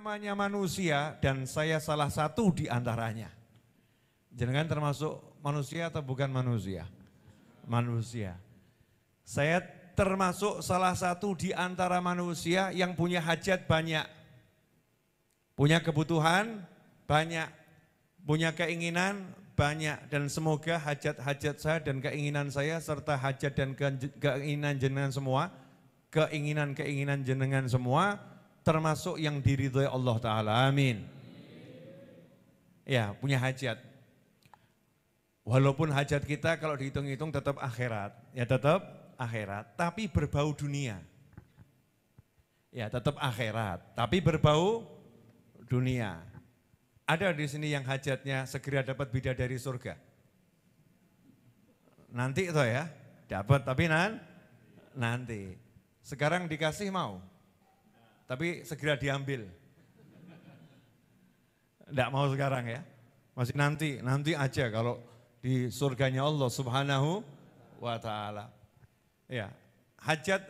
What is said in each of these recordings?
namanya manusia dan saya salah satu di antaranya. Jenengan termasuk manusia atau bukan manusia? Manusia. Saya termasuk salah satu di antara manusia yang punya hajat banyak. Punya kebutuhan banyak. Punya keinginan banyak. Dan semoga hajat-hajat saya dan keinginan saya serta hajat dan keinginan jenengan semua, keinginan-keinginan jenengan semua termasuk yang diridhoi Allah Ta'ala, amin. Ya, punya hajat. Walaupun hajat kita kalau dihitung-hitung tetap akhirat, ya tetap akhirat, tapi berbau dunia. Ya, tetap akhirat, tapi berbau dunia. Ada di sini yang hajatnya segera dapat bidadari surga. Nanti itu ya, dapat tapi nanti. Sekarang dikasih mau, tapi segera diambil. Enggak mau sekarang ya, masih nanti aja kalau di surganya Allah Subhanahu wa Ta'ala. Ya, hajat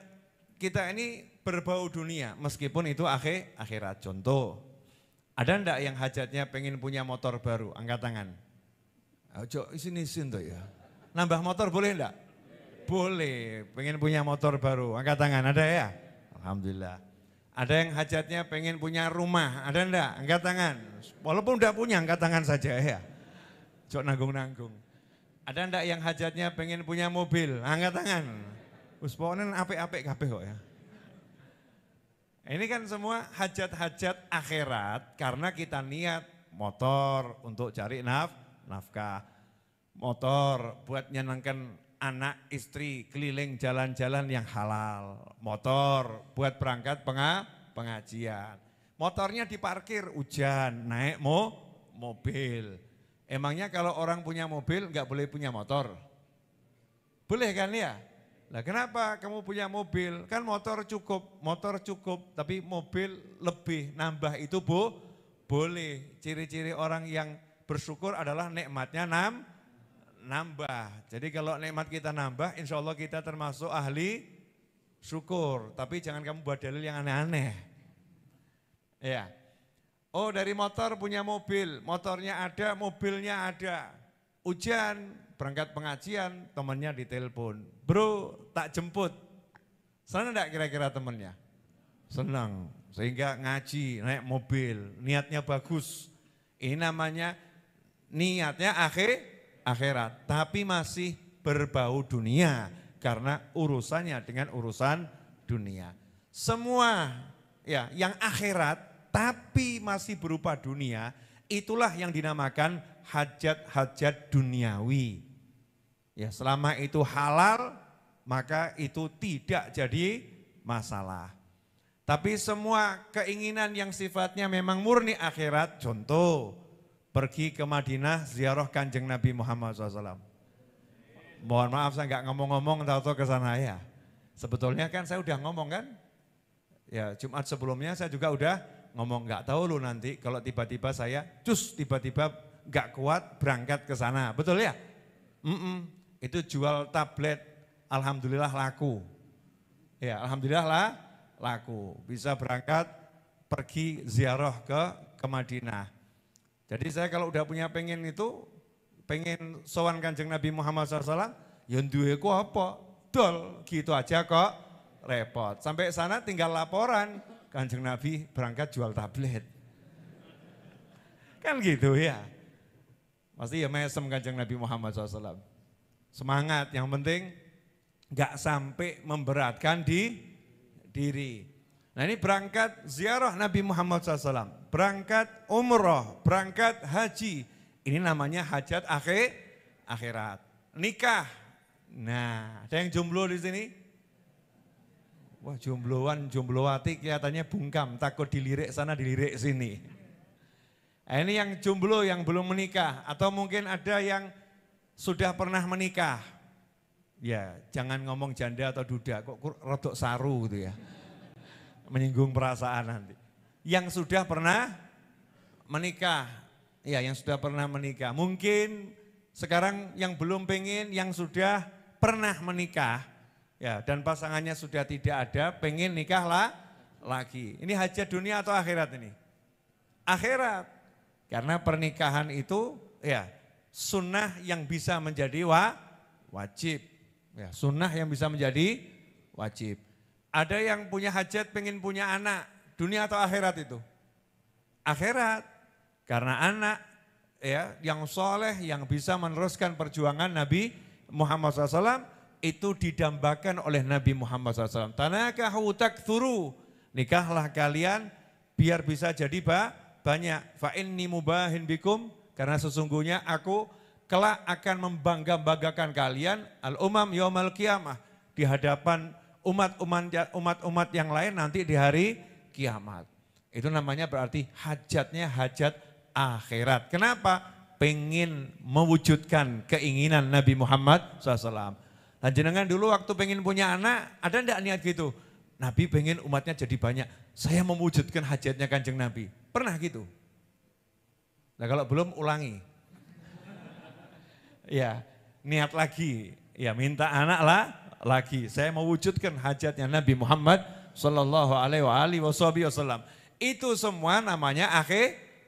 kita ini berbau dunia meskipun itu akhirat. Contoh, ada enggak yang hajatnya pengen punya motor baru? Angkat tangan. Ojo isin-isin tuh ya. Nambah motor boleh enggak? Boleh, pengen punya motor baru. Angkat tangan, ada ya? Alhamdulillah. Ada yang hajatnya pengen punya rumah, ada enggak? Angkat tangan. Walaupun udah punya, angkat tangan saja ya. Jok nanggung-nanggung. Ada enggak yang hajatnya pengen punya mobil? Angkat tangan. Wis pokoknya apik-apik kabeh kok ya. Ini kan semua hajat-hajat akhirat karena kita niat motor untuk cari nafkah. Motor buat nyenangkan anak istri keliling jalan-jalan yang halal. Motor buat berangkat pengajian. Motornya diparkir hujan, naik mobil. Emangnya kalau orang punya mobil nggak boleh punya motor? Boleh kan ya? Lah kenapa kamu punya mobil? Kan motor cukup, tapi mobil lebih nambah itu boleh. Ciri-ciri orang yang bersyukur adalah nikmatnya nambah. Jadi kalau nikmat kita nambah, insya Allah kita termasuk ahli syukur. Tapi jangan kamu buat dalil yang aneh-aneh. Ya. Oh dari motor punya mobil, motornya ada, mobilnya ada. Hujan, berangkat pengajian, temannya ditelepon. Bro, tak jemput. Senang enggak kira-kira temannya? Senang. Sehingga ngaji, naik mobil, niatnya bagus. Ini namanya niatnya akhirat, tapi masih berbau dunia karena urusannya dengan urusan dunia. Semua ya yang akhirat tapi masih berupa dunia, itulah yang dinamakan hajat-hajat duniawi. Ya, selama itu halal, maka itu tidak jadi masalah. Tapi semua keinginan yang sifatnya memang murni akhirat, contoh pergi ke Madinah ziarah Kanjeng Nabi Muhammad SAW. Mohon maaf saya nggak ngomong-ngomong tahu-tahu ke sana ya. Sebetulnya kan saya udah ngomong kan. Ya Jumat sebelumnya saya juga udah ngomong, nggak tahu lu nanti kalau tiba-tiba saya tiba-tiba nggak kuat berangkat ke sana. Betul ya? Itu jual tablet, alhamdulillah laku. Ya alhamdulillah laku. Bisa berangkat pergi ziarah ke Madinah. Jadi saya kalau udah punya pengen sowan Kanjeng Nabi Muhammad SAW, ya duwe ku apa? Dol, gitu aja kok repot. Sampai sana tinggal laporan, Kanjeng Nabi berangkat jual tablet. Kan gitu ya. Pasti ya mesem Kanjeng Nabi Muhammad SAW. Semangat, yang penting gak sampai memberatkan diri. Nah ini berangkat ziarah Nabi Muhammad SAW, berangkat umroh, berangkat haji. Ini namanya hajat akhirat. Nikah. Nah, ada yang jomblo di sini? Wah jomblowati kelihatannya bungkam, takut dilirik sana dilirik sini. Nah, ini yang jomblo yang belum menikah atau mungkin ada yang sudah pernah menikah. Ya, jangan ngomong janda atau duda, kok rodok saru gitu ya. Menyinggung perasaan nanti. Yang sudah pernah menikah, ya yang sudah pernah menikah. Mungkin sekarang yang belum pengen, yang sudah pernah menikah, ya dan pasangannya sudah tidak ada, pengen nikah lagi. Ini hajat dunia atau akhirat ini? akhirat. Karena pernikahan itu ya sunnah yang bisa menjadi wajib. Ya, sunnah yang bisa menjadi wajib. Ada yang punya hajat pengen punya anak, dunia atau akhirat itu? Akhirat. Karena anak ya yang soleh, yang bisa meneruskan perjuangan Nabi Muhammad SAW itu didambakan oleh Nabi Muhammad SAW. Tanakahu takthuru, nikahlah kalian biar bisa jadi banyak. Fa inni mubahin bikum, karena sesungguhnya aku kelak akan membangga-banggakan kalian al-umam yaumal qiyamah, di hadapan umat-umat yang lain nanti di hari kiamat. Itu namanya berarti hajatnya hajat akhirat. Kenapa? Pengen mewujudkan keinginan Nabi Muhammad SAW. Nah, jenengan dulu waktu pengen punya anak, ada enggak niat gitu? Nabi pengen umatnya jadi banyak, saya mewujudkan hajatnya Kanjeng Nabi. Pernah gitu? Nah kalau belum ulangi. Ya, niat lagi. Ya, minta anak lagi. Saya mewujudkan hajatnya Nabi Muhammad sallallahu alaihi wasallam. Itu semua namanya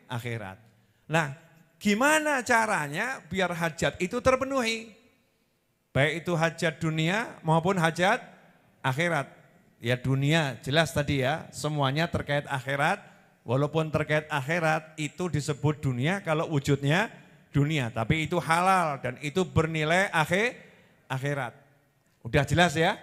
akhirat. Nah, gimana caranya biar hajat itu terpenuhi? Baik itu hajat dunia maupun hajat akhirat. Ya dunia jelas tadi ya, semuanya terkait akhirat. Walaupun terkait akhirat itu disebut dunia kalau wujudnya dunia. Tapi itu halal dan itu bernilai akhirat. Udah jelas ya?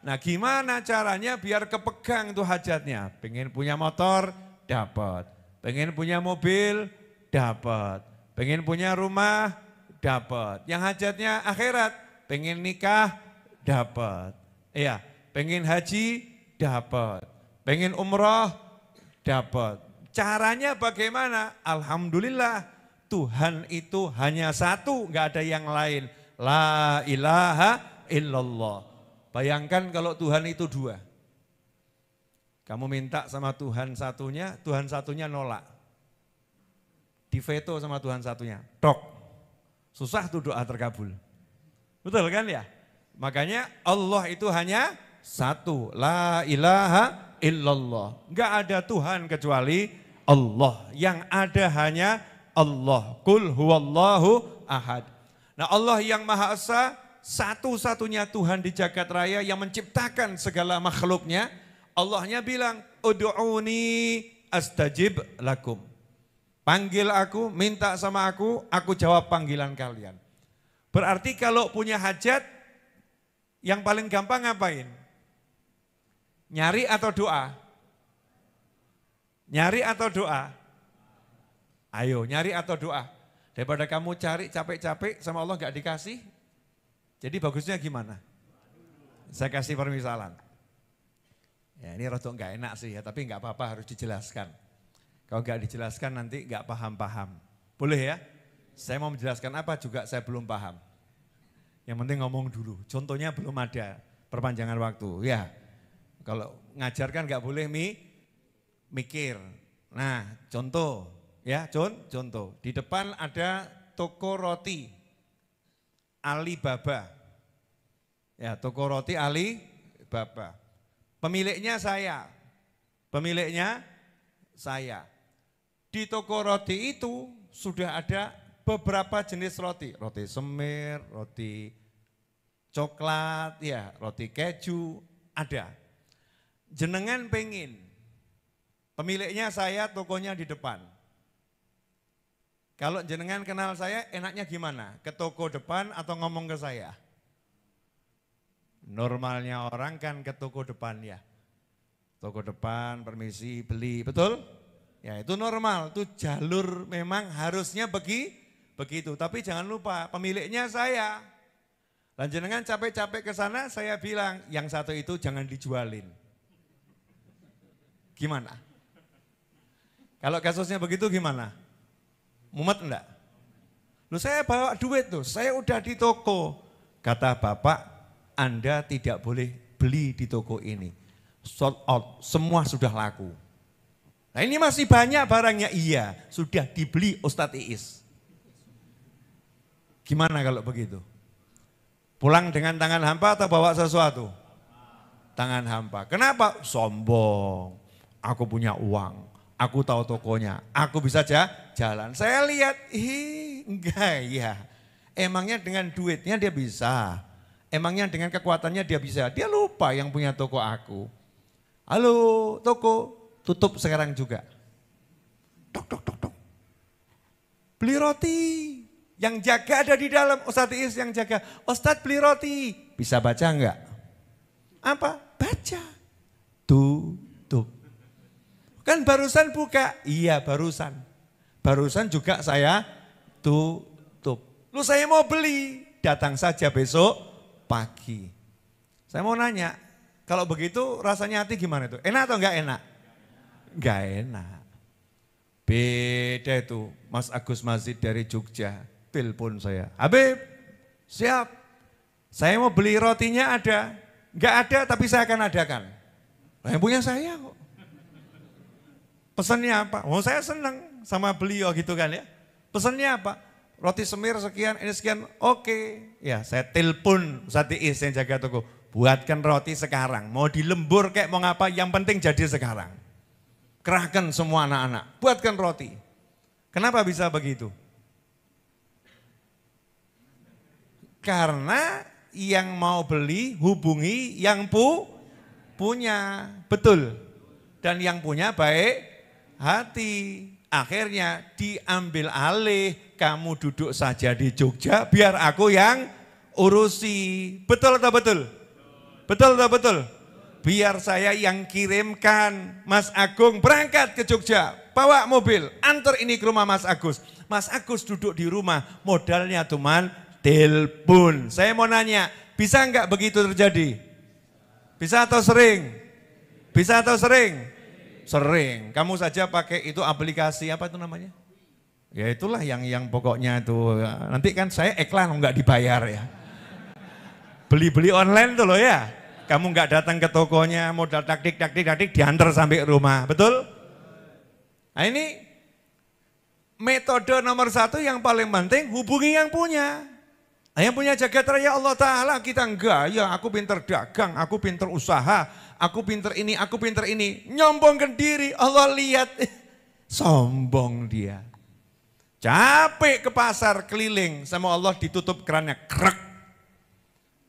Nah gimana caranya biar kepegang tuh hajatnya? Pengen punya motor, dapat. Pengen punya mobil, dapat. Pengen punya rumah, dapat. Yang hajatnya akhirat, pengen nikah, dapat. Iya. Pengen haji, dapat. Pengen umroh, dapat. Caranya bagaimana? Alhamdulillah, Tuhan itu hanya satu, enggak ada yang lain. La ilaha illallah. Bayangkan kalau Tuhan itu dua. Kamu minta sama Tuhan satunya nolak. Diveto sama Tuhan satunya, tok. Susah tuh doa terkabul. Betul kan ya? Makanya Allah itu hanya satu, la ilaha illallah. Enggak ada Tuhan kecuali Allah. Yang ada hanya Allah. Qul huwallahu ahad. Nah Allah yang Maha Esa, satu-satunya Tuhan di jagat raya yang menciptakan segala makhluknya. Allahnya bilang, ud'uni astajib lakum. Panggil aku, minta sama aku jawab panggilan kalian. Berarti kalau punya hajat, yang paling gampang ngapain? Nyari atau doa? Nyari atau doa? Ayo nyari atau doa? Daripada kamu cari capek-capek sama Allah gak dikasih. Jadi bagusnya gimana? Saya kasih permisalan. Ya ini rotok gak enak sih ya, tapi gak apa-apa harus dijelaskan. Kalau gak dijelaskan nanti gak paham-paham. Boleh ya? Saya mau menjelaskan apa juga saya belum paham. Yang penting ngomong dulu, contohnya belum ada perpanjangan waktu. Ya. Kalau ngajar kan nggak boleh mikir. Nah contoh ya contoh. Di depan ada toko roti Alibaba. Ya toko roti Alibaba. Pemiliknya saya. Di toko roti itu sudah ada beberapa jenis roti. Roti semir, roti coklat, ya roti keju, ada. Jenengan pengen, pemiliknya saya, tokonya di depan. Kalau jenengan kenal saya, enaknya gimana? Ke toko depan atau ngomong ke saya? Normalnya orang kan ke toko depan ya. Toko depan, permisi, beli, betul? Ya itu normal, itu jalur memang harusnya begitu. Tapi jangan lupa, pemiliknya saya. Dan jenengan capek-capek ke sana, saya bilang, yang satu itu jangan dijualin. Gimana? Kalau kasusnya begitu gimana? Mumet enggak? Loh saya bawa duit tuh, saya udah di toko. Kata bapak, Anda tidak boleh beli di toko ini. Sold out, semua sudah laku. Nah ini masih banyak barangnya, iya. Sudah dibeli Ustadz Iis. Gimana kalau begitu? Pulang dengan tangan hampa atau bawa sesuatu? Tangan hampa. Kenapa? Sombong. Aku punya uang, Aku tahu tokonya, aku bisa jalan. Saya lihat, enggak ya. Emangnya dengan duitnya dia bisa. Emangnya dengan kekuatannya dia bisa. Dia lupa yang punya toko aku. Halo toko, tutup sekarang juga. Tok, tok, tok, tok. Beli roti. Yang jaga ada di dalam, Ustadz Is yang jaga. Ustadz beli roti. Bisa baca enggak? Apa? Baca. Tutup. Kan barusan buka? Iya barusan. Barusan juga saya tutup. Lu saya mau beli, datang saja besok pagi. Saya mau nanya, kalau begitu rasanya hati gimana itu? Enak atau enggak enak? Enggak enak. Beda itu, Mas Agus Mazid dari Jogja, telepon saya. Habib, siap. Saya mau beli rotinya ada. Enggak ada tapi saya akan adakan. Yang punya saya kok. Pesannya apa? Oh saya senang sama beliau gitu kan ya. Pesannya apa? Roti semir sekian, ini sekian, oke. Ya saya telepon Ustadz Is yang jaga toko. Buatkan roti sekarang, mau dilembur kayak mau ngapa, yang penting jadi sekarang. Kerahkan semua anak-anak, buatkan roti. Kenapa bisa begitu? Karena yang mau beli hubungi yang punya, betul. Dan yang punya baik hati. Akhirnya diambil alih, kamu duduk saja di Jogja biar aku yang urusi. Betul atau betul? Betul atau betul? Biar saya yang kirimkan. Mas Agung berangkat ke Jogja, bawa mobil, antar ini ke rumah Mas Agus. Mas Agus duduk di rumah, modalnya cuman telepon. Saya mau nanya, bisa enggak begitu terjadi? Bisa atau sering? Bisa atau sering? Sering. Kamu saja pakai itu aplikasi apa itu namanya? Ya itulah yang pokoknya itu. Nanti kan saya iklan enggak dibayar ya. Beli-beli online tuh loh ya. Kamu enggak datang ke tokonya, modal taktik diantar sampai rumah. Betul? Nah ini metode nomor 1 yang paling penting, hubungi yang punya. Yang punya jagat raya Allah Ta'ala, kita enggak, ya aku pinter dagang, aku pinter usaha, aku pinter ini. Nyombongkan diri, Allah lihat, sombong dia. Capek ke pasar keliling, sama Allah ditutup kerannya, krek.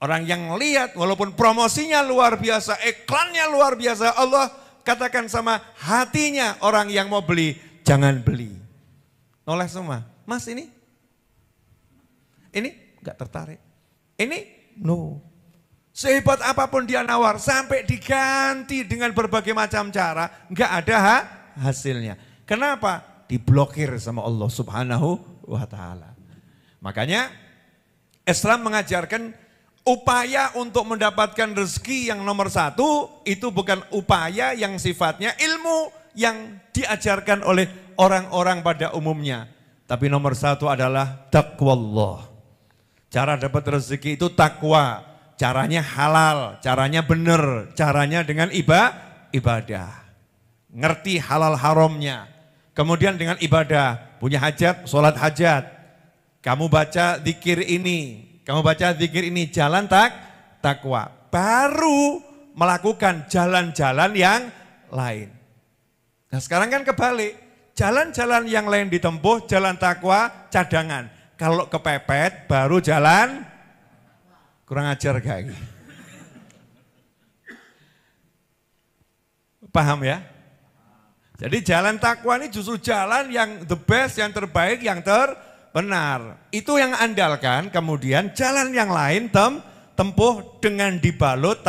Orang yang lihat, walaupun promosinya luar biasa, iklannya luar biasa, Allah katakan sama hatinya orang yang mau beli, jangan beli. Noleh semua, Mas ini enggak tertarik. Ini no. Sehebat apapun dia nawar sampai diganti dengan berbagai macam cara, enggak ada hasilnya. Kenapa? Diblokir sama Allah Subhanahu wa taala. Makanya Islam mengajarkan upaya untuk mendapatkan rezeki yang nomor 1 itu bukan upaya yang sifatnya ilmu yang diajarkan oleh orang-orang pada umumnya. Tapi nomor 1 adalah taqwallah. Cara dapat rezeki itu takwa, caranya halal, caranya benar, caranya dengan ibadah. Ngerti halal haramnya. Kemudian dengan ibadah, punya hajat, sholat hajat. Kamu baca zikir ini, jalan takwa. Baru melakukan jalan-jalan yang lain. Nah sekarang kan kebalik, jalan-jalan yang lain ditempuh, jalan takwa cadangan. Kalau kepepet baru jalan, kurang ajar kayak gitu. Paham ya? Jadi jalan takwa ini justru jalan yang the best, yang terbaik, yang terbenar. Itu yang andalkan, kemudian jalan yang lain tempuh dengan dibalut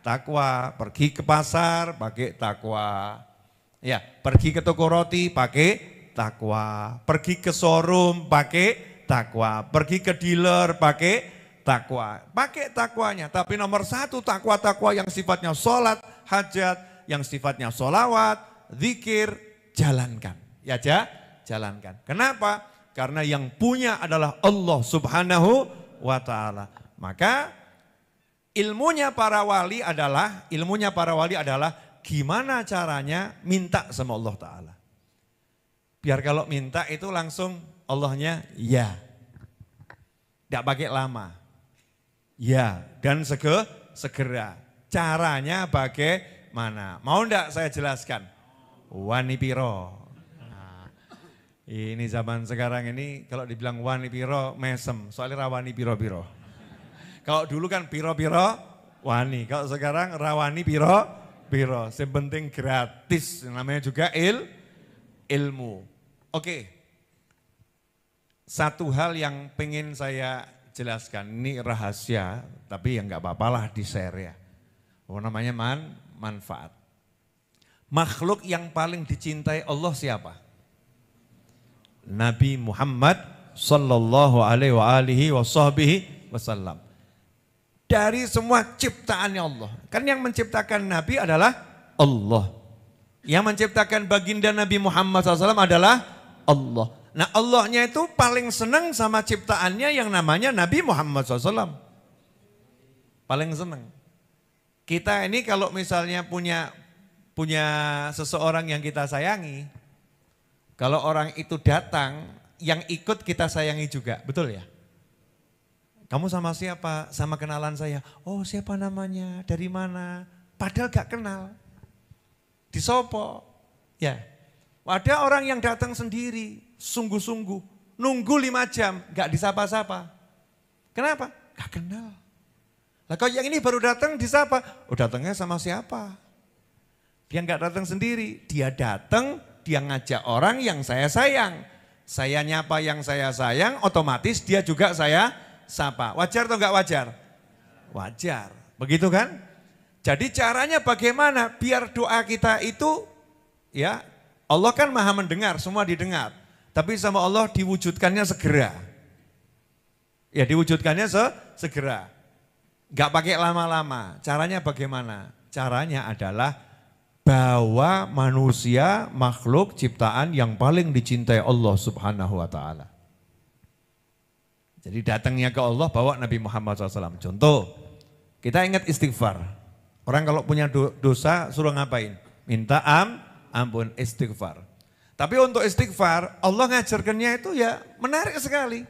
takwa. Pergi ke pasar pakai takwa. Ya, pergi ke toko roti pakai takwa. Pergi ke showroom pakai takwa, pergi ke dealer pakai takwa, pakai takwanya. Tapi nomor 1 takwa yang sifatnya sholat, hajat, yang sifatnya sholawat, zikir, jalankan. Ya jalankan. Kenapa? Karena yang punya adalah Allah Subhanahu wa ta'ala. Maka ilmunya para wali adalah gimana caranya minta sama Allah Ta'ala. Biar kalau minta itu langsung Allahnya ya, tidak pakai lama, ya dan segera. Caranya bagaimana? Mau enggak saya jelaskan? wani piro. Nah, ini zaman sekarang ini kalau dibilang wani piro mesem, soalnya rawani piro-piro. Kalau dulu kan piro-piro wani, kalau sekarang rawani piro-piro. Yang penting gratis, namanya juga ilmu. Oke, satu hal yang pengen saya jelaskan, ini rahasia, tapi ya nggak apa-apalah di-share ya. Namanya manfaat. Makhluk yang paling dicintai Allah siapa? Nabi Muhammad sallallahu alaihi wasallam. Dari semua ciptaannya Allah. Kan yang menciptakan Nabi adalah Allah. Yang menciptakan baginda Nabi Muhammad SAW adalah Allah. Nah Allahnya itu paling senang sama ciptaannya yang namanya Nabi Muhammad SAW. Paling senang. Kita ini kalau misalnya punya seseorang yang kita sayangi, kalau orang itu datang, yang ikut kita sayangi juga, betul ya? Kamu sama siapa? Sama kenalan saya. Oh siapa namanya? Dari mana? Padahal gak kenal. Disopo. Ya. Ada orang yang datang sendiri, sungguh-sungguh, nunggu 5 jam, gak disapa-sapa. Kenapa? Gak kenal. Lah kalau yang ini baru datang disapa, oh datangnya sama siapa? Dia nggak datang sendiri, dia datang, dia ngajak orang yang saya sayang. Saya nyapa yang saya sayang, otomatis dia juga saya sapa. Wajar atau nggak wajar? Wajar, begitu kan? Jadi caranya bagaimana biar doa kita itu, ya Allah kan maha mendengar, semua didengar. Tapi sama Allah diwujudkannya segera. Ya diwujudkannya segera. Gak pakai lama-lama. Caranya bagaimana? Caranya adalah bawa manusia, makhluk ciptaan yang paling dicintai Allah Subhanahu wa taala. Jadi datangnya ke Allah bawa Nabi Muhammad SAW. Contoh, kita ingat istighfar. Orang kalau punya dosa suruh ngapain? Minta ampun, istighfar. Tapi untuk istighfar Allah ngajarkannya itu ya menarik sekali.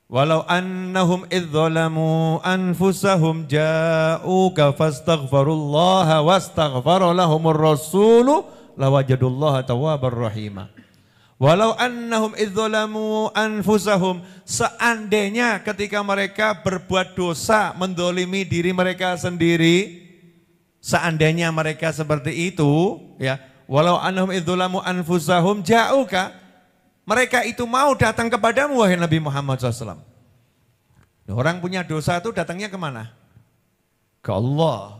Walau annahum idzalamu anfusahum ja'uka fastaghfirullaha wastaghfara lahumur rasulu lawajadullaha tawwabar rahima. Walau annahum idzalamu anfusahum, seandainya ketika mereka berbuat dosa mendolimi diri mereka sendiri, seandainya mereka seperti itu ya, walau annahum idzalamu anfusahum ja'uka, mereka itu mau datang kepadamu wahai Nabi Muhammad SAW. Orang punya dosa itu datangnya kemana? Ke Allah.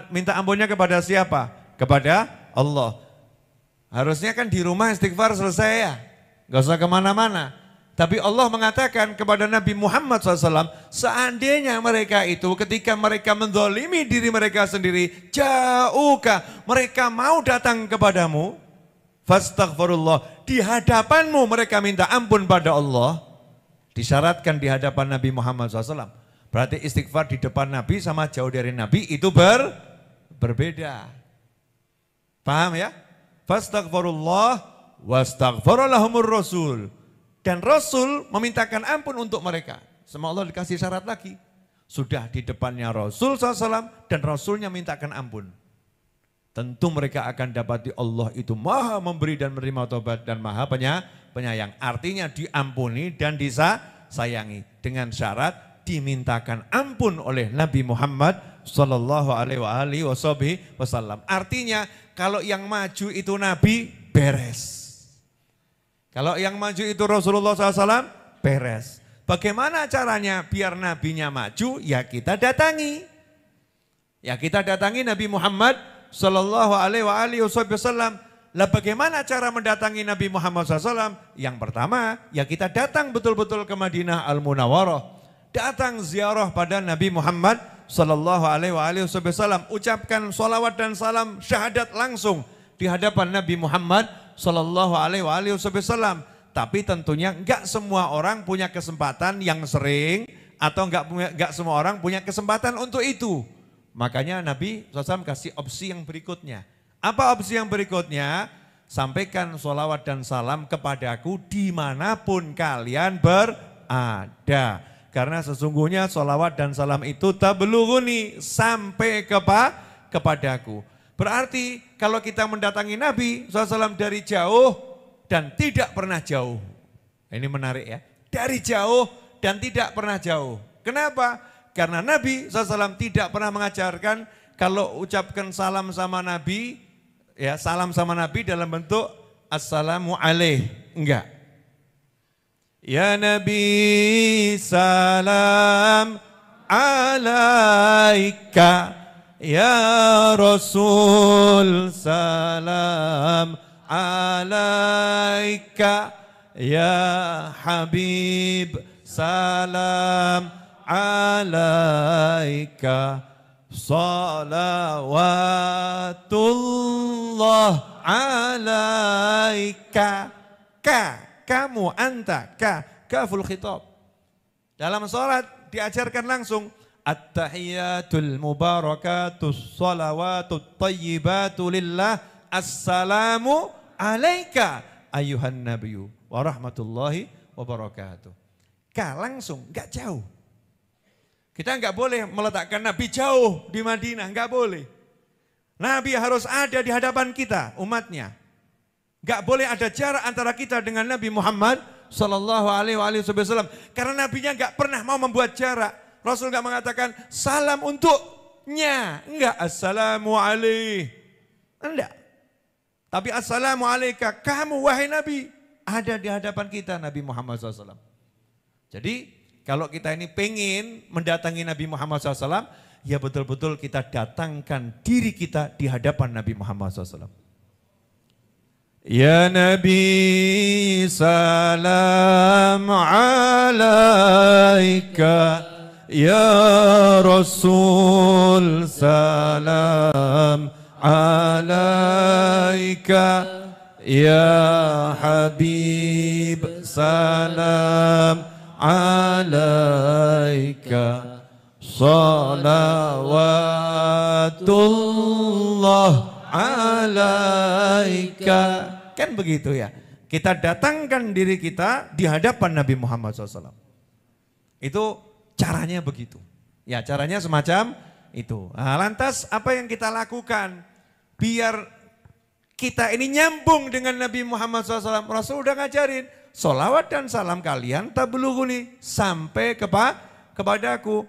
Minta ampunnya kepada siapa? Kepada Allah. Harusnya kan di rumah istighfar selesai ya. Gak usah kemana-mana. Tapi Allah mengatakan kepada Nabi Muhammad SAW, seandainya mereka itu ketika mereka menzalimi diri mereka sendiri, ja'uka, mereka mau datang kepadamu, fastaghfirullah, di hadapanmu mereka minta ampun pada Allah, disyaratkan di hadapan Nabi Muhammad SAW. Berarti istighfar di depan Nabi sama jauh dari Nabi itu berbeda. Paham ya? Fastaghfirullah wastaghfara lahumur rasul. Dan Rasul memintakan ampun untuk mereka. Sama Allah dikasih syarat lagi. Sudah di depannya Rasul SAW dan Rasulnya mintakan ampun. Tentu mereka akan dapati Allah itu maha memberi dan menerima taubat dan maha penyayang. Artinya diampuni dan disayangi. Dengan syarat dimintakan ampun oleh Nabi Muhammad sallallahu alaihi wasallam. Artinya kalau yang maju itu Nabi, beres. Kalau yang maju itu Rasulullah SAW, beres. Bagaimana caranya biar nabinya maju? Ya kita datangi. Ya kita datangi Nabi Muhammad sallallahu alaihi wasallam. Lah bagaimana cara mendatangi Nabi Muhammad SAW? Yang pertama, ya kita datang betul-betul ke Madinah Al-Munawwarah. Datang ziarah pada Nabi Muhammad sallallahu alaihi wasallam. Ucapkan sholawat dan salam syahadat langsung di hadapan Nabi Muhammad sallallahu alaihi wasallam. Tapi tentunya enggak semua orang punya kesempatan yang sering atau enggak semua orang punya kesempatan untuk itu. Makanya Nabi SAW kasih opsi yang berikutnya. Apa opsi yang berikutnya? Sampaikan sholawat dan salam kepadaku dimanapun kalian berada. Karena sesungguhnya sholawat dan salam itu tablughuni, sampai kepadaku. Berarti kalau kita mendatangi Nabi SAW dari jauh dan tidak pernah jauh. Ini menarik ya. Dari jauh dan tidak pernah jauh. Kenapa? Karena Nabi SAW tidak pernah mengajarkan kalau ucapkan salam sama Nabi, ya salam sama Nabi dalam bentuk assalamu alaih. Enggak. Ya Nabi salam alaika, ya Rasul salam alaika, ya Habib salam alaika, salawatullah alaika. Kamu, anta, kaful khitab. Dalam sholat diajarkan langsung at-tahiyatul mubarakatus salawatut tayyibatu lillah assalamu alaika ayuhan nabiyyu wa rahmatullahi wa barakatuh. Langsung, enggak jauh. Kita enggak boleh meletakkan Nabi jauh di Madinah, enggak boleh. Nabi harus ada di hadapan kita, umatnya. Enggak boleh ada jarak antara kita dengan Nabi Muhammad sallallahu alaihi wasallam. Karena Nabinya enggak pernah mau membuat jarak. Rasul enggak mengatakan salam untuknya. Enggak, assalamu alaih. Enggak. Tapi assalamu alaika, kamu wahai Nabi. Ada di hadapan kita Nabi Muhammad SAW. Jadi kalau kita ini pengen mendatangi Nabi Muhammad SAW, ya betul-betul kita datangkan diri kita di hadapan Nabi Muhammad SAW. Ya Nabi salam alaika, ya Rasul salam alaika, ya Habib salam alaika, salawatullah alaika. Kan begitu ya. Kita datangkan diri kita di hadapan Nabi Muhammad SAW. Itu caranya begitu. Ya caranya semacam itu. Nah, lantas apa yang kita lakukan biar kita ini nyambung dengan Nabi Muhammad SAW? Rasul udah ngajarin. Solawat dan salam kalian tablughuni sampai kepadaku.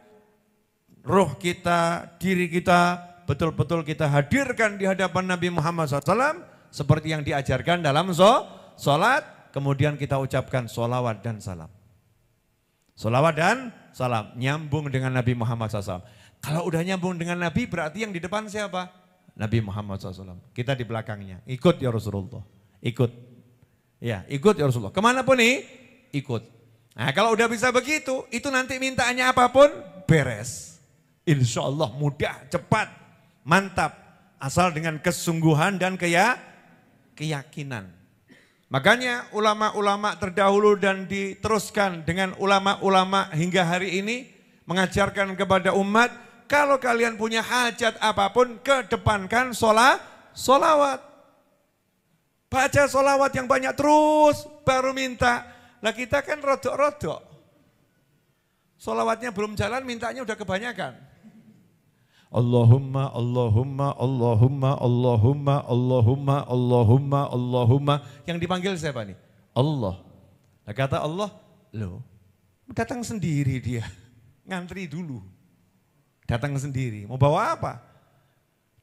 Roh kita, diri kita betul-betul kita hadirkan di hadapan Nabi Muhammad SAW. Seperti yang diajarkan dalam sholat, kemudian kita ucapkan sholawat dan salam. Sholawat dan salam, nyambung dengan Nabi Muhammad SAW. Kalau udah nyambung dengan Nabi berarti yang di depan siapa? Nabi Muhammad SAW. Kita di belakangnya, ikut ya Rasulullah, ikut. Ya ikut ya Rasulullah, kemanapun nih ikut. Nah kalau udah bisa begitu, itu nanti mintaannya apapun beres. Insya Allah mudah, cepat, mantap. Asal dengan kesungguhan dan keyakinan. Makanya ulama-ulama terdahulu dan diteruskan dengan ulama-ulama hingga hari ini mengajarkan kepada umat, kalau kalian punya hajat apapun, kedepankan sholawat. Baca sholawat yang banyak terus, baru minta. Lah kita kan rodok-rodok. Sholawatnya belum jalan, mintanya udah kebanyakan. Allahumma, Allahumma, Allahumma, Allahumma, Allahumma, Allahumma, Allahumma. Yang dipanggil siapa nih? Allah. Nah, kata Allah, loh datang sendiri dia. Ngantri dulu. Datang sendiri. Mau bawa apa?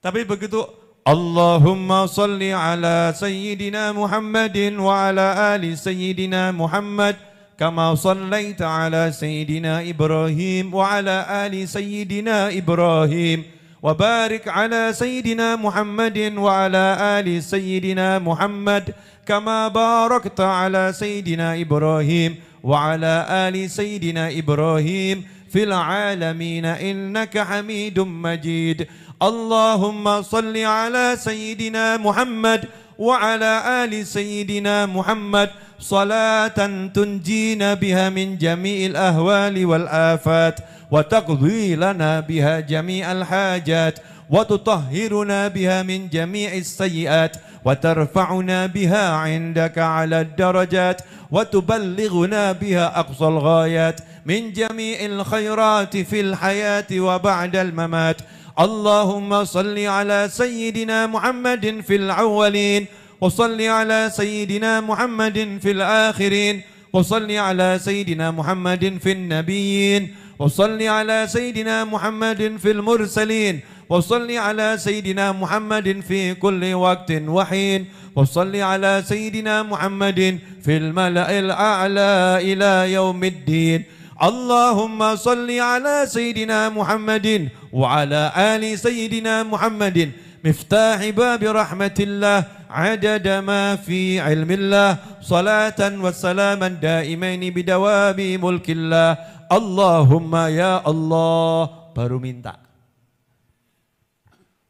Tapi begitu Allahumma salli ala Sayyidina Muhammadin wa ala ali Sayyidina Muhammad. Kama sallaita ala Sayyidina Ibrahim wa ala ali Sayyidina Ibrahim wa barik ala Sayyidina Muhammadin wa ala ali Sayyidina Muhammad kama barakta ala Sayyidina Ibrahim wa ala ali Sayyidina Ibrahim fil alamin innaka Hamidum Majid. Allahumma salli ala Sayyidina Muhammad wa ala ali Sayyidina Muhammad صلاة تنجينا بها من جميع الأهوال والآفات وتقضي لنا بها جميع الحاجات وتطهرنا بها من جميع السيئات وترفعنا بها عندك على الدرجات وتبلغنا بها أقصى الغايات من جميع الخيرات في الحياة وبعد الممات. Allahumma salli ala sayyidina Muhammadin fil awwalin wa salli ala sayyidina Muhammadin fil akhirin wa salli ala sayyidina Muhammadin fil nabiyyin wa salli ala sayyidina Muhammadin fil mursalin wa salli ala sayyidina Muhammadin fi kulli waqtin wa hin wa salli ala sayyidina Muhammadin fil mala'il a'la ila yaumiddin. Allahumma salli ala sayyidina Muhammadin wa ala ali sayyidina Muhammadin miftahi babi rahmatillah adada ma fi ilmillah salatan wa salaman daimaini bidawabi mulkillah. Allahumma ya Allah, baru minta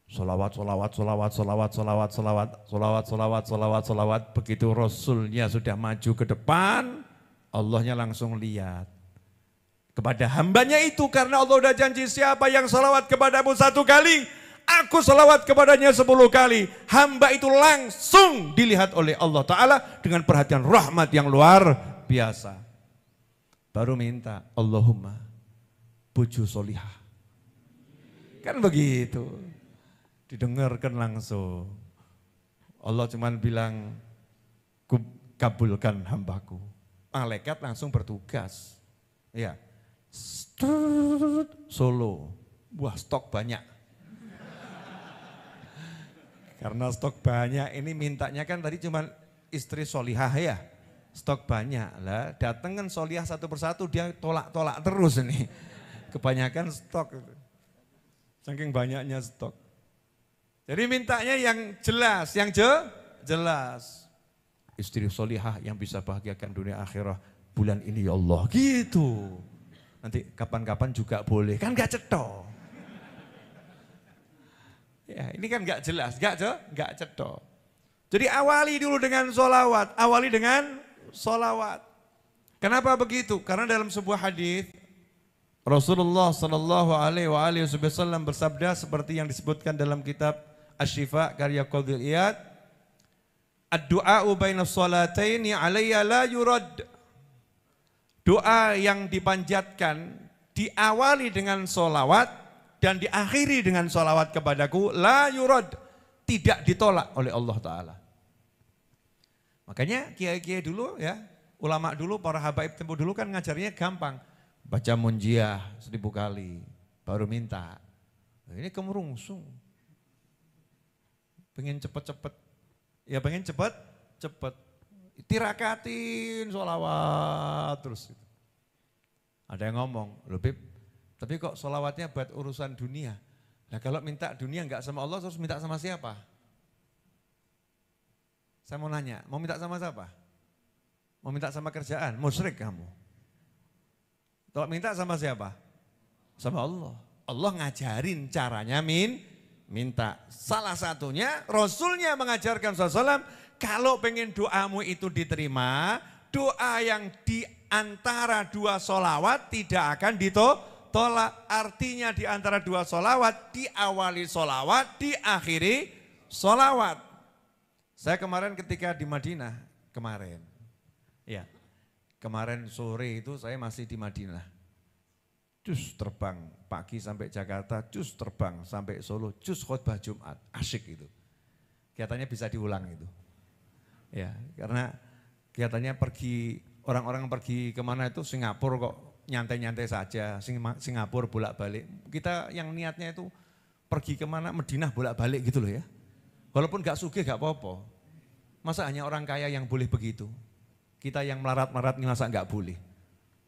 solawat, solawat, solawat, solawat, solawat, solawat, solawat, solawat, solawat, solawat. Begitu Rasulnya sudah maju ke depan, Allahnya langsung lihat kepada hambanya itu, karena Allah sudah janji siapa yang salawat kepadamu 1 kali, aku salawat kepadanya 10 kali. Hamba itu langsung dilihat oleh Allah Ta'ala dengan perhatian rahmat yang luar biasa. Baru minta, Allahumma bojo solihah. Kan begitu. Didengarkan langsung. Allah cuman bilang, kabulkan hambaku. Malaikat langsung bertugas. Ya. Solo, wah stok banyak. Karena stok banyak ini mintanya kan tadi cuma istri solihah ya. Stok banyak lah, datang kan solihah satu persatu dia tolak-tolak terus ini. Kebanyakan stok. Saking banyaknya stok. Jadi mintanya yang jelas, yang jelas. Istri solihah yang bisa bahagiakan dunia akhirah bulan ini ya Allah, gitu. Nanti kapan-kapan juga boleh, kan gak cetok. Ya ini kan gak jelas, gak cetok. Jadi awali dulu dengan sholawat, awali dengan sholawat. Kenapa begitu? Karena dalam sebuah hadis Rasulullah Sallallahu Alaihi Wasallam bersabda seperti yang disebutkan dalam kitab Asy-Syifa karya Qadhil Iyad, ad-du'a'u bainas sholataini alayya la yurad. Doa yang dipanjatkan diawali dengan sholawat dan diakhiri dengan sholawat kepadaku la yurad, tidak ditolak oleh Allah Ta'ala. Makanya kiai-kiai dulu ya, ulama dulu, para habaib tempo dulu kan ngajarnya gampang. Baca munjiah 1000 kali, baru minta. Ini kemerungsung. Pengen cepet-cepet, ya pengen cepet. Tirakatin sholawat terus. Ada yang ngomong, loh Bib, tapi kok sholawatnya buat urusan dunia. Nah kalau minta dunia enggak sama Allah terus minta sama siapa? Saya mau nanya, mau minta sama siapa? Mau minta sama kerjaan? Musyrik kamu. Kalau minta sama siapa? Sama Allah. Allah ngajarin caranya minta. Salah satunya Rasulnya mengajarkan SAW, kalau pengen doamu itu diterima, doa yang di antara 2 sholawat tidak akan ditolak. Artinya di antara 2 sholawat, diawali sholawat, diakhiri sholawat. Saya kemarin ketika di Madinah, kemarin sore itu saya masih di Madinah. Cus terbang pagi sampai Jakarta, cus terbang sampai Solo, cus khutbah Jumat, asyik itu. Kelihatannya bisa diulang itu. Ya, karena kelihatannya orang-orang pergi kemana itu Singapura kok nyantai-nyantai saja, Singapura bolak-balik. Kita yang niatnya itu pergi kemana, Madinah bolak-balik gitu loh ya. Walaupun gak sugih gak apa-apa. Masa hanya orang kaya yang boleh begitu? Kita yang melarat-melarat ini masa gak boleh?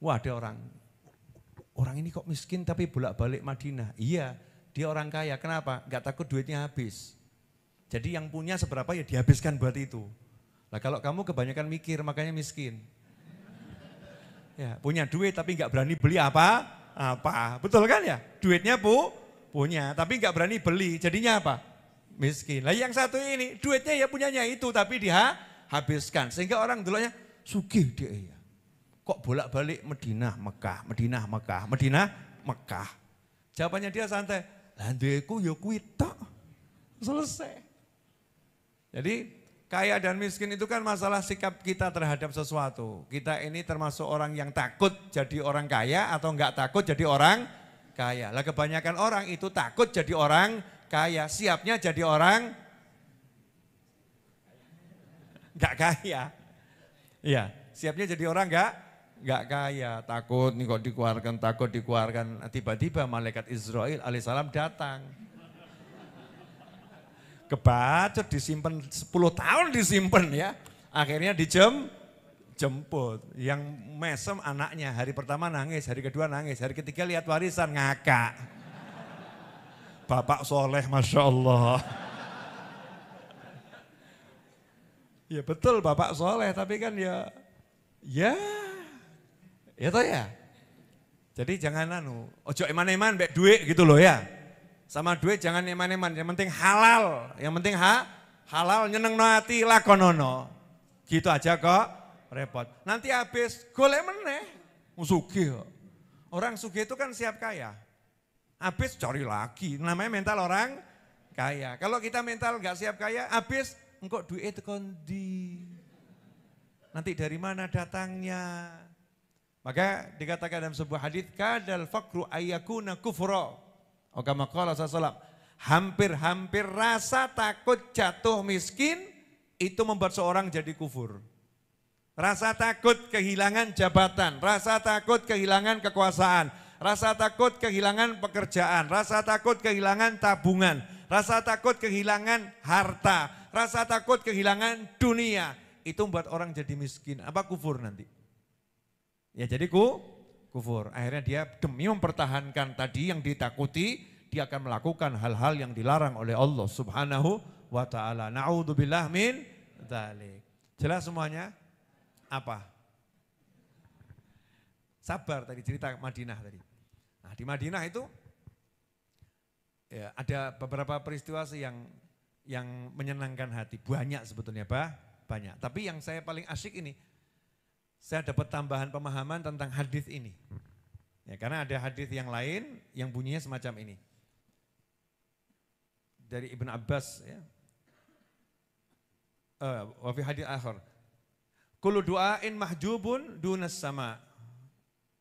Wah ada orang ini kok miskin tapi bolak-balik Madinah. Iya, dia orang kaya, kenapa? Gak takut duitnya habis. Jadi yang punya seberapa ya dihabiskan buat itu. Nah kalau kamu kebanyakan mikir makanya miskin. Ya, punya duit tapi nggak berani beli apa? Betul kan ya? Duitnya punya tapi nggak berani beli, jadinya apa? Miskin. Lah yang satu ini duitnya ya punyanya itu tapi dia habiskan. Sehingga orang dulunya sugih dia ya. Kok bolak-balik Madinah, Mekah, Madinah, Mekah, Madinah, Mekah. Jawabannya dia santai, lah ndeku ya kuwi tok. Selesai. Jadi kaya dan miskin itu kan masalah sikap kita terhadap sesuatu. Kita ini termasuk orang yang takut jadi orang kaya atau enggak takut jadi orang kaya. Lah kebanyakan orang itu takut jadi orang kaya, siapnya jadi orang nggak kaya. Iya, siapnya jadi orang nggak kaya, takut nih kok dikeluarkan, takut dikeluarkan. Tiba-tiba malaikat Israel alaihissalam datang. Kebacot disimpan 10 tahun disimpan ya. Akhirnya dijemput. Yang mesem anaknya, hari pertama nangis, hari kedua nangis, hari ketiga lihat warisan ngakak. Bapak soleh Masya Allah. Ya betul Bapak soleh, tapi kan ya toh ya. Jadi jangan ojo eman-eman mbek duit gitu loh ya. Sama duit jangan eman-eman, yang penting halal, yang penting halal nyenengno ati lakonono. Gitu aja kok repot. Nanti habis golek meneh, sugih. Orang sugih itu kan siap kaya. Habis cari lagi, namanya mental orang kaya. Kalau kita mental nggak siap kaya, habis engkau duit kondi. Nanti dari mana datangnya? Maka dikatakan dalam sebuah hadis, kadal fakru ayyakuna kufra. Kama qala sallallahu, hampir-hampir rasa takut jatuh miskin itu membuat seorang jadi kufur. Rasa takut kehilangan jabatan, rasa takut kehilangan kekuasaan, rasa takut kehilangan pekerjaan, rasa takut kehilangan tabungan, rasa takut kehilangan harta, rasa takut kehilangan dunia. Itu membuat orang jadi miskin. Apa kufur nanti? Ya jadi kufur. Akhirnya dia demi mempertahankan tadi yang ditakuti, dia akan melakukan hal-hal yang dilarang oleh Allah Subhanahu wa ta'ala. Na'udzubillah min dzalik. Jelas semuanya? Apa? Sabar tadi cerita Madinah tadi. Nah, di Madinah itu ya, ada beberapa peristiwa sih yang menyenangkan hati. Banyak sebetulnya, banyak. Tapi yang saya paling asyik ini, saya dapat tambahan pemahaman tentang hadis ini. Ya, karena ada hadis yang lain yang bunyinya semacam ini. Dari Ibn Abbas ya. Wa fi hadis akhir. Kullu du'ain mahjubun dunas sama.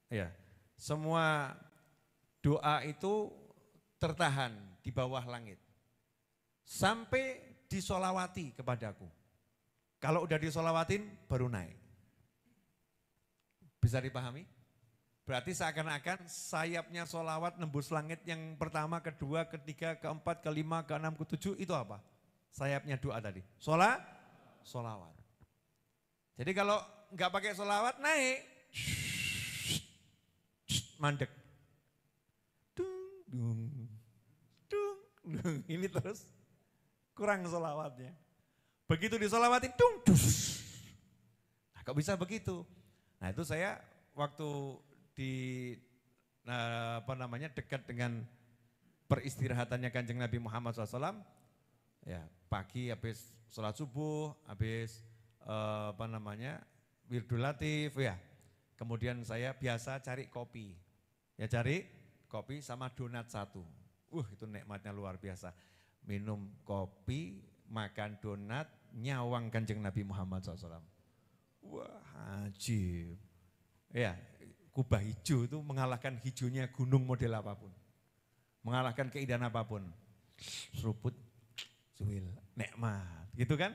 Ya. Semua doa itu tertahan di bawah langit. Sampai disolawati kepadaku. Kalau udah disolawatin baru naik. Bisa dipahami? Berarti seakan-akan sayapnya solawat nembus langit yang pertama, kedua, ketiga, keempat, kelima, keenam, ketujuh itu apa? Sayapnya doa tadi. Solawat. Jadi kalau nggak pakai solawat naik. Mandek. Ini terus kurang solawatnya. Begitu disolawatin, nah, kok bisa begitu? Nah itu saya waktu di dekat dengan peristirahatannya Kanjeng Nabi Muhammad SAW, ya pagi habis sholat subuh, habis wirdul latif ya. Kemudian saya biasa cari kopi, ya cari kopi sama donat satu. Itu nikmatnya luar biasa. Minum kopi, makan donat, nyawang Kanjeng Nabi Muhammad SAW. Wah, ajib. Ya, kubah hijau itu mengalahkan hijaunya gunung model apapun. Mengalahkan keindahan apapun. Seruput, suwil, nikmat, gitu kan?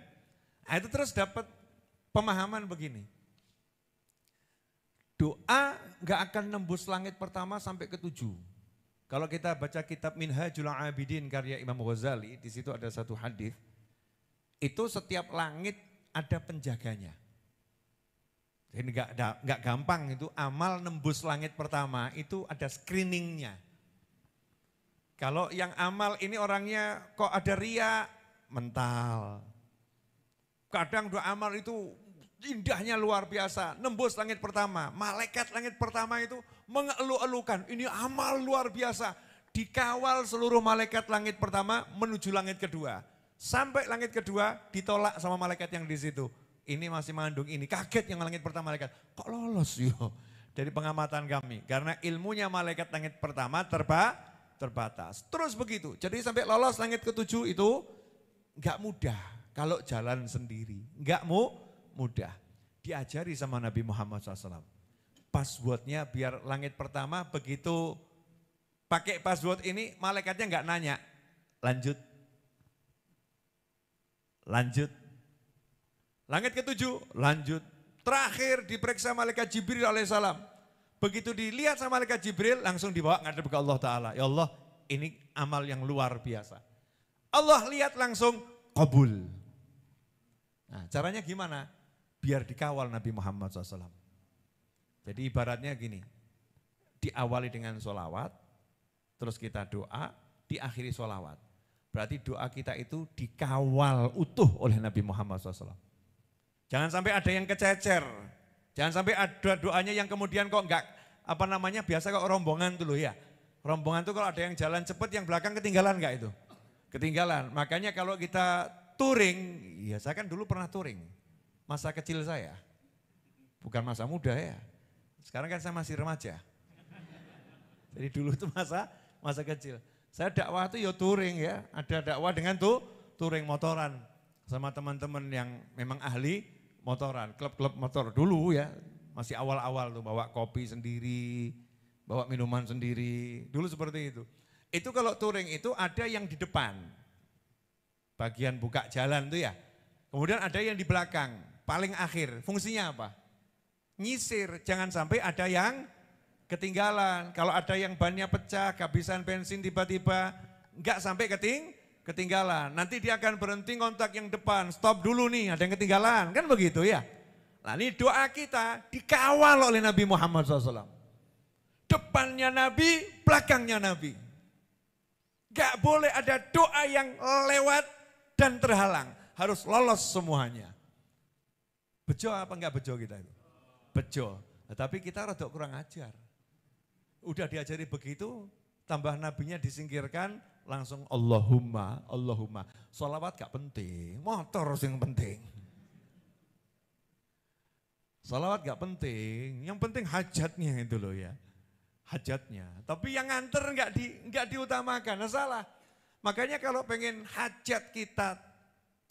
Nah, itu terus dapat pemahaman begini. Doa gak akan nembus langit pertama sampai ke 7. Kalau kita baca kitab Minhajul Abidin karya Imam Ghazali, di situ ada satu hadis. Itu setiap langit ada penjaganya. Jadi enggak gampang itu amal nembus langit pertama itu ada screeningnya. Kalau yang amal ini orangnya kok ada ria, mental. Kadang doa amal itu indahnya luar biasa, nembus langit pertama. Malaikat langit pertama itu mengeluh-elukan, ini amal luar biasa. Dikawal seluruh malaikat langit pertama menuju langit kedua. Sampai langit kedua ditolak sama malaikat yang di situ. Ini masih mengandung ini, kaget yang langit pertama malaikat. Kok lolos yo? Dari pengamatan kami. Karena ilmunya malaikat langit pertama terbatas. Terus begitu, jadi sampai lolos langit ke-7 itu enggak mudah. Kalau jalan sendiri, enggak mudah. Diajari sama Nabi Muhammad SAW. Passwordnya biar langit pertama begitu pakai password ini, malaikatnya nggak nanya, lanjut. Lanjut. Langit ke-7, lanjut. Terakhir diperiksa malaikat Jibril alaihissalam. Begitu dilihat sama malaikat Jibril, langsung dibawa ngadep ke Allah Ta'ala. Ya Allah, ini amal yang luar biasa. Allah lihat langsung, qabul. Nah, caranya gimana? Biar dikawal Nabi Muhammad SAW. Jadi ibaratnya gini, diawali dengan sholawat, terus kita doa, diakhiri sholawat. Berarti doa kita itu dikawal utuh oleh Nabi Muhammad SAW. Jangan sampai ada yang kececer. Jangan sampai ada doanya yang kemudian kok enggak, biasa kok rombongan tuh loh ya. Rombongan tuh kalau ada yang jalan cepat, yang belakang ketinggalan enggak itu? Ketinggalan. Makanya kalau kita touring, ya saya kan dulu pernah touring. Masa kecil saya. Bukan masa muda ya. Sekarang kan saya masih remaja. Jadi dulu tuh masa kecil. Saya dakwah tuh ya touring ya, ada dakwah dengan touring motoran sama teman-teman yang memang ahli motoran, klub-klub motor dulu ya, masih awal-awal tuh bawa kopi sendiri, bawa minuman sendiri, dulu seperti itu. Itu kalau touring itu ada yang di depan, bagian buka jalan tuh ya, kemudian ada yang di belakang, paling akhir, fungsinya apa? Nyisir, jangan sampai ada yang ketinggalan. Kalau ada yang bannya pecah, kehabisan bensin tiba-tiba, enggak sampai ketinggalan. Nanti dia akan berhenti kontak yang depan, stop dulu nih, ada yang ketinggalan. Kan begitu ya. Nah ini doa kita dikawal oleh Nabi Muhammad SAW. Depannya Nabi, belakangnya Nabi. Enggak boleh ada doa yang lewat dan terhalang. Harus lolos semuanya. Bejo apa enggak bejo kita itu? Bejo. Nah, tapi kita rada kurang ajar. Udah diajari begitu, tambah nabinya disingkirkan, langsung Allahumma, Allahumma. Sholawat gak penting, motor yang penting. Sholawat gak penting, yang penting hajatnya itu loh ya. Hajatnya, tapi yang nganter gak diutamakan, nah salah. Makanya kalau pengen hajat kita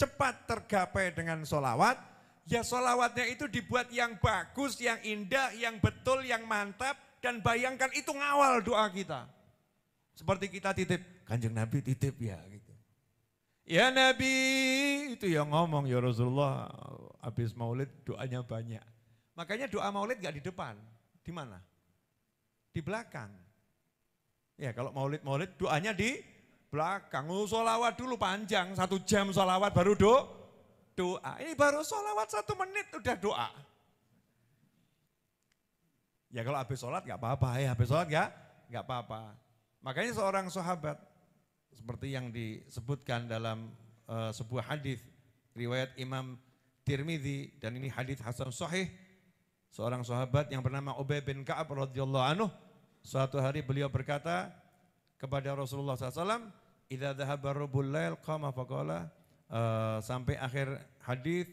cepat tergapai dengan sholawat, ya sholawatnya itu dibuat yang bagus, yang indah, yang betul, yang mantap. Dan bayangkan itu ngawal doa kita. Seperti kita titip, Kanjeng Nabi titip ya gitu. Ya Nabi, itu yang ngomong ya Rasulullah, habis maulid doanya banyak. Makanya doa maulid gak di depan, di mana? Di belakang. Ya kalau maulid doanya di belakang. Sholawat dulu panjang, 1 jam sholawat baru doa. Ini baru sholawat 1 menit udah doa. Ya kalau habis sholat gak apa-apa ya, habis sholat gak apa-apa. Makanya seorang sahabat seperti yang disebutkan dalam sebuah hadis riwayat Imam Tirmidzi dan ini hadis hasan sahih. Seorang sahabat yang bernama Ubay bin Ka'ab radhiyallahu anhu, suatu hari beliau berkata kepada Rasulullah SAW, "Idza dhahaba rubul lail qama faqala," sampai akhir hadis,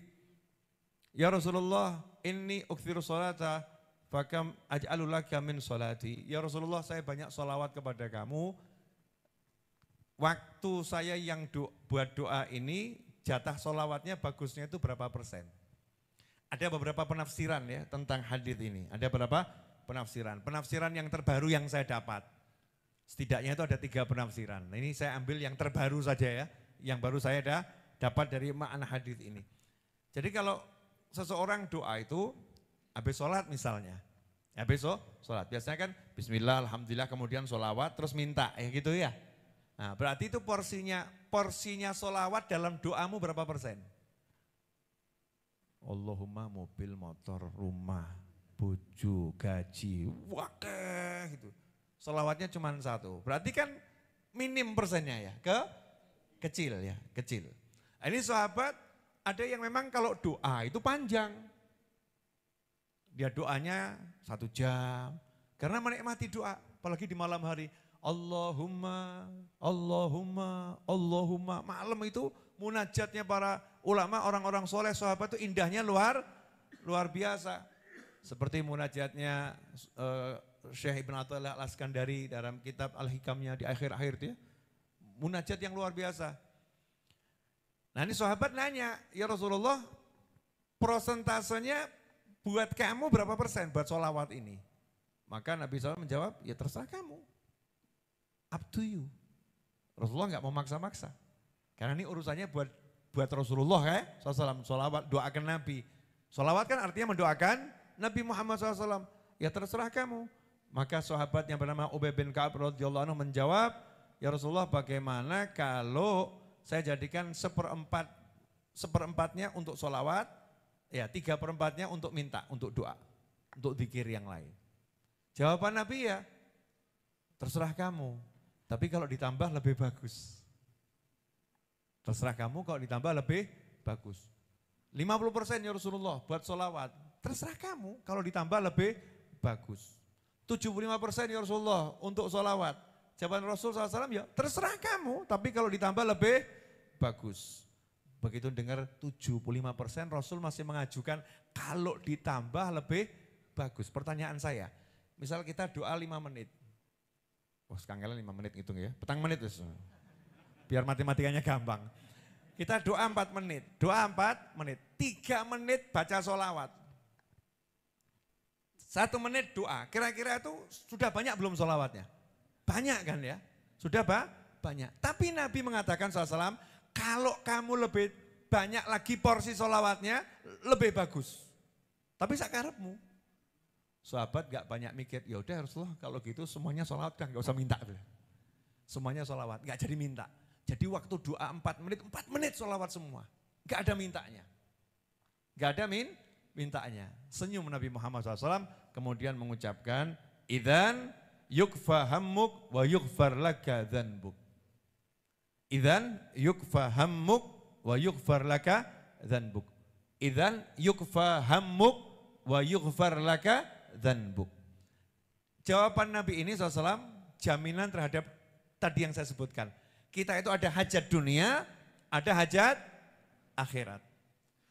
"Ya Rasulullah, inni ukthiru sholata fakam aj'alu laka min sholati." Ya Rasulullah, saya banyak sholawat kepada kamu. Waktu saya yang buat doa ini, jatah sholawatnya bagusnya itu berapa persen? Ada beberapa penafsiran ya tentang hadis ini. Ada beberapa penafsiran. Penafsiran yang terbaru yang saya dapat. Setidaknya itu ada 3 penafsiran. Nah, ini saya ambil yang terbaru saja ya. Yang baru saya dapat dari makna hadis ini. Jadi kalau seseorang doa itu, habis sholat misalnya, habis sholat, biasanya kan bismillah, alhamdulillah, kemudian sholawat, terus minta, ya gitu ya. Nah berarti itu porsinya sholawat dalam doamu berapa persen? Allahumma mobil, motor, rumah, bojo, gaji, wakeh gitu. Sholawatnya cuma 1, berarti kan minim persennya ya, kecil ya, kecil. Ini sahabat, ada yang memang kalau doa itu panjang. Dia doanya 1 jam, karena menikmati doa, apalagi di malam hari. Allahumma, Allahumma, Allahumma. Malam itu munajatnya para ulama, orang-orang soleh, sahabat itu indahnya luar biasa. Seperti munajatnya Syekh Ibn Athaillah Al-Iskandari dalam kitab Al-Hikamnya di akhir-akhir itu ya. Munajat yang luar biasa. Nah ini sahabat nanya, ya Rasulullah, prosentasenya buat kamu berapa persen buat sholawat ini? Maka Nabi SAW menjawab, ya terserah kamu. Up to you. Rasulullah nggak mau maksa-maksa. Karena ini urusannya buat Rasulullah SAW. Sholawat, doakan Nabi. Sholawat kan artinya mendoakan Nabi Muhammad SAW. Ya terserah kamu. Maka sahabat yang bernama Ubay bin Ka'ab radhiyallahu anhu menjawab, ya Rasulullah bagaimana kalau saya jadikan seperempatnya untuk sholawat, ya 3/4-nya untuk minta, untuk doa, untuk zikir yang lain. Jawaban Nabi ya, terserah kamu, tapi kalau ditambah lebih bagus. Terserah kamu kalau ditambah lebih bagus. 50% ya Rasulullah buat sholawat, terserah kamu kalau ditambah lebih bagus. 75% ya Rasulullah untuk sholawat. Jawaban Rasul SAW ya terserah kamu, tapi kalau ditambah lebih bagus. Begitu dengar 75% Rasul masih mengajukan kalau ditambah lebih bagus. Pertanyaan saya, misal kita doa 5 menit. Wah sekanggalan 5 menit hitung ya, petang menit terus. Biar matematikanya gampang. Kita doa 4 menit, 3 menit baca sholawat. 1 menit doa, kira-kira itu sudah banyak belum sholawatnya? Banyak kan ya, sudah banyak. Tapi Nabi mengatakan SAW, kalau kamu lebih banyak lagi porsi sholawatnya, lebih bagus. Tapi sakarepmu. Sahabat gak banyak mikir, ya udah Rasulullah kalau gitu semuanya sholawat kan gak usah minta. Semuanya sholawat, gak jadi minta. Jadi waktu doa 4 menit sholawat semua. Gak ada mintanya. Gak ada mintanya. Senyum Nabi Muhammad SAW kemudian mengucapkan, idzan yukfa hammuk wa yukfar laka dzanbuk. Idzan yukfa hammuk wa yukfar laka dzanbuk. Idzan yukfa hammuk wa yukfar laka dzanbuk. Jawaban Nabi ini SAW jaminan terhadap tadi yang saya sebutkan. Kita itu ada hajat dunia, ada hajat akhirat.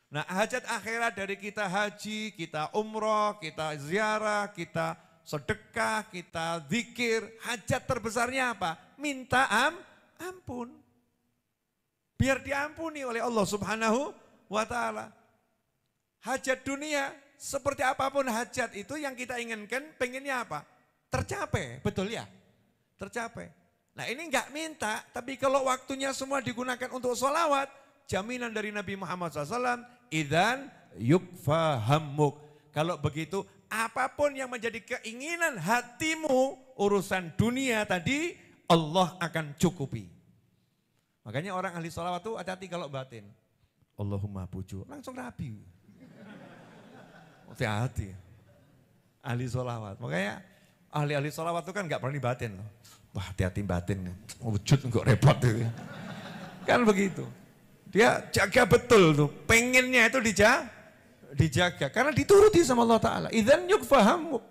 Nah hajat akhirat dari kita haji, kita umroh, kita ziarah, kita sedekah, kita zikir, hajat terbesarnya apa? Minta ampun. Biar diampuni oleh Allah Subhanahu wa ta'ala. Hajat dunia, seperti apapun hajat itu yang kita inginkan, pengennya apa? Tercapai, betul ya? Tercapai. Nah ini enggak minta, tapi kalau waktunya semua digunakan untuk sholawat, jaminan dari Nabi Muhammad SAW, idzan yukfa hammuk. Kalau begitu, apapun yang menjadi keinginan hatimu, urusan dunia tadi, Allah akan cukupi. Makanya orang ahli sholawat itu hati-hati kalau batin. Allahumma puju, langsung rabi. Hati-hati. Ahli sholawat, makanya ahli-ahli sholawat itu kan gak berani batin loh. Wah hati-hati batin, wujud enggak repot itu. Kan begitu. Dia jaga betul tuh, pengennya itu dijaga. Karena dituruti sama Allah Ta'ala. Idzan yukfahamu.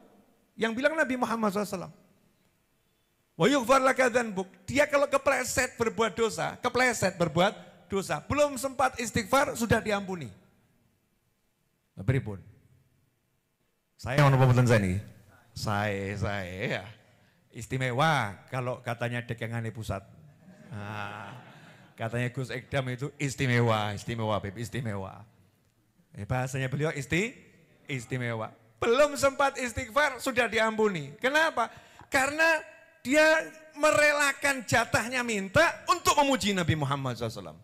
Yang bilang Nabi Muhammad SAW. Wa yukfar laka dzanbuk. Dia kalau kepleset berbuat dosa. Belum sempat istighfar, sudah diampuni. Beripun. Saya mau pembetulan saya nih. Saya ya. Istimewa kalau katanya dekengane pusat. Nah, katanya Gus Ekdam itu istimewa Beb, istimewa. Bahasanya beliau istimewa. Belum sempat istighfar sudah diampuni. Kenapa? Karena dia merelakan jatahnya minta untuk memuji Nabi Muhammad SAW.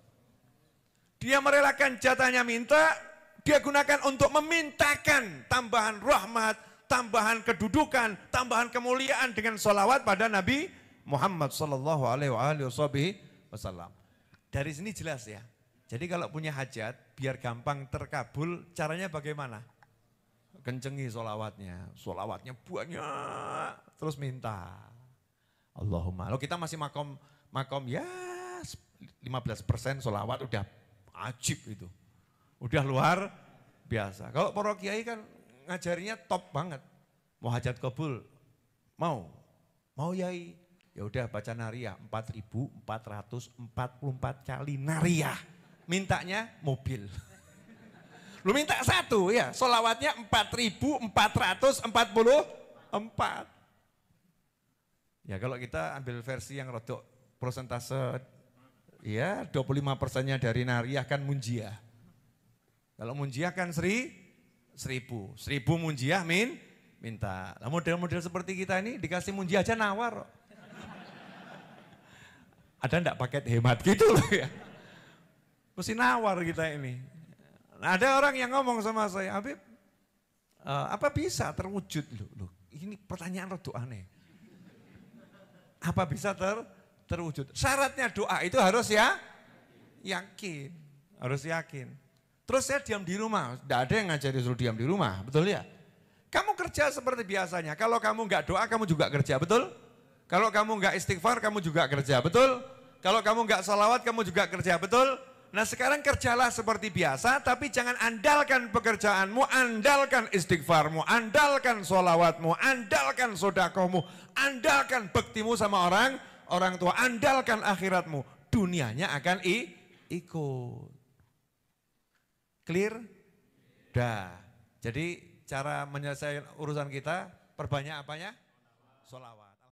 Dia merelakan jatahnya minta, dia gunakan untuk memintakan tambahan rahmat, tambahan kedudukan, tambahan kemuliaan dengan sholawat pada Nabi Muhammad sallallahu alaihi wasallam. Dari sini jelas ya. Jadi kalau punya hajat, biar gampang terkabul, caranya bagaimana? Kencengi sholawatnya banyak, terus minta. Allahumma. Kalau kita masih makom ya 15% sholawat udah ajib itu. Udah luar biasa. Kalau para kiai kan ngajarinya top banget. Mau hajat kabul, mau yai. Ya udah baca nariyah 4.444 kali nariyah. Mintanya mobil. Lu minta satu ya, sholawatnya 4.444. Ya kalau kita ambil versi yang rodok persentase, ya 25%-nya dari nariyah kan munjiah. Kalau munjiah kan 1000 munjiah minta. Nah, model-model seperti kita ini dikasih munjiah aja nawar. Ada enggak paket hemat gitu loh ya. Mesti nawar kita ini. Nah, ada orang yang ngomong sama saya, Habib, apa bisa terwujud loh? Ini pertanyaan rada aneh. Apa bisa terwujud? Syaratnya doa itu harus ya yakin, harus yakin. Terus saya diam di rumah, tidak ada yang ngajari suruh diam di rumah, betul ya? Kamu kerja seperti biasanya, kalau kamu enggak doa kamu juga kerja, betul? Kalau kamu enggak istighfar kamu juga kerja, betul? Kalau kamu enggak sholawat kamu juga kerja, betul? Nah sekarang kerjalah seperti biasa, tapi jangan andalkan pekerjaanmu, andalkan istighfarmu, andalkan sholawatmu, andalkan sodakohmu, andalkan baktimu sama orang tua, andalkan akhiratmu. Dunianya akan ikut. Clear? Dah. Jadi cara menyelesaikan urusan kita, perbanyak apanya? Sholawat.